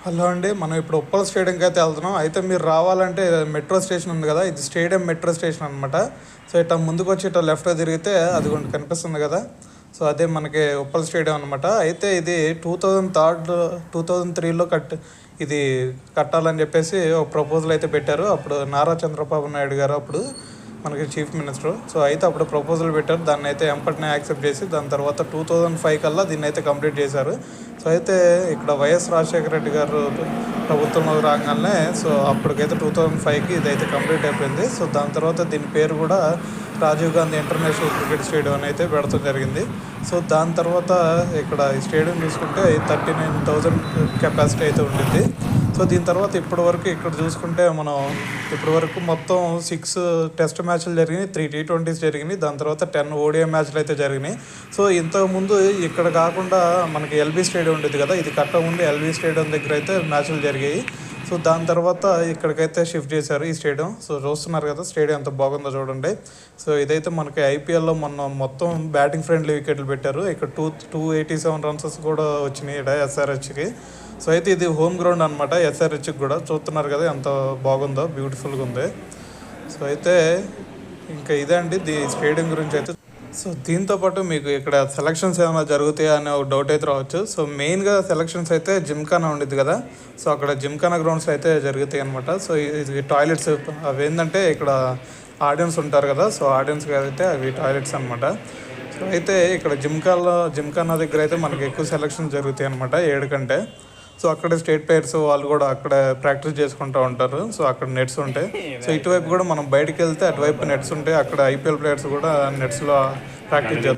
Hello అండి, మనం ఇప్పుడు ఉప్పల్ స్టేడియంకి అయితే వెళ్తున్నాం. అయితే మీరు రావాలంటే మెట్రో స్టేషన్ ఉంది కదా, ఇది స్టేడియం మెట్రో స్టేషన్ అనమాట. సో ఇట్లా ముందుకు వచ్చి ఇట్లా లెఫ్ట్ తిరిగితే అది కొంచెం కనిపిస్తుంది కదా, సో అదే మనకి ఉప్పల్ స్టేడియం అనమాట. అయితే ఇది 2003లో ఇది కట్టాలని చెప్పేసి ఒక ప్రపోజల్ అయితే పెట్టారు. అప్పుడు నారా చంద్రబాబు నాయుడు గారు అప్పుడు మనకి చీఫ్ మినిస్టర్. సో అయితే అప్పుడు ప్రపోజల్ పెట్టారు, దాన్ని అయితే ఎంపటినే యాక్సెప్ట్ చేసి దాని తర్వాత 2005 కల్లా దీన్ని అయితే కంప్లీట్ చేశారు. సో అయితే ఇక్కడ వైఎస్ రాజశేఖర రెడ్డి గారు ప్రభుత్వంలో రాగానే సో అప్పటికైతే 2005కి ఇదైతే కంప్లీట్ అయిపోయింది. సో దాని తర్వాత దీని పేరు కూడా Rajiv Gandhi international cricket stadium అని అయితే పెడతాం జరిగింది. సో దాని తర్వాత ఇక్కడ ఈ స్టేడియం చూసుకుంటే 39,000 కెపాసిటీ అయితే ఉండింది. సో దీని తర్వాత ఇప్పటి వరకు ఇక్కడ చూసుకుంటే మనం ఇప్పటి వరకు మొత్తం 6 టెస్ట్ మ్యాచ్లు జరిగినాయి, 3 T20s జరిగినాయి, దాని తర్వాత 10 ODI మ్యాచ్లు అయితే జరిగినాయి. సో ఇంతకుముందు ఇక్కడ కాకుండా మనకి ఎల్బీ స్టేడియం ఉండేది కదా, ఇది కట్ట ముందు ఎల్బీ స్టేడియం దగ్గర అయితే మ్యాచ్లు జరిగాయి. సో దాని తర్వాత ఇక్కడికైతే షిఫ్ట్ చేశారు ఈ స్టేడియం. సో చూస్తున్నారు కదా స్టేడియం ఎంత బాగుందో చూడండి. సో ఇదైతే మనకి ఐపీఎల్లో మొత్తం బ్యాటింగ్ ఫ్రెండ్లీ వికెట్లు పెట్టారు. ఇక్కడ 287 రన్స్ కూడా వచ్చినాయి ఇక్కడ ఎస్ఆర్హెచ్కి. సో అయితే ఇది హోమ్ గ్రౌండ్ అనమాట ఎస్ఆర్హెచ్కి కూడా. చూస్తున్నారు కదా ఎంత బాగుందో, బ్యూటిఫుల్గా ఉంది. సో అయితే ఇంకా ఇదే అండి స్టేడియం గురించి అయితే. సో దీంతోపాటు మీకు ఇక్కడ సెలక్షన్స్ ఏమైనా జరుగుతాయా అనే ఒక డౌట్ అయితే రావచ్చు. సో మెయిన్గా సెలక్షన్స్ అయితే జిమ్ఖానా ఉండిద్ది కదా, సో అక్కడ జిమ్ఖానా గ్రౌండ్స్ అయితే జరుగుతాయి అనమాట. సో ఇది టాయిలెట్స్ అవి ఏంటంటే ఇక్కడ ఆడియన్స్ ఉంటారు కదా, సో ఆడియన్స్కి అయితే అవి టాయిలెట్స్ అనమాట. సో అయితే ఇక్కడ జిమ్ఖానా దగ్గర అయితే మనకి ఎక్కువ సెలక్షన్స్ జరుగుతాయి అనమాట 7 కంటే. సో అక్కడ స్టేట్ ప్లేయర్స్ వాళ్ళు కూడా అక్కడ ప్రాక్టీస్ చేసుకుంటూ ఉంటారు. సో అక్కడ నెట్స్ ఉంటాయి. సో ఇటువైపు కూడా మనం బయటికి వెళ్తే అటువైపు నెట్స్ ఉంటాయి, అక్కడ ఐపీఎల్ ప్లేయర్స్ కూడా నెట్స్లో ప్రాక్టీస్ చేస్తారు.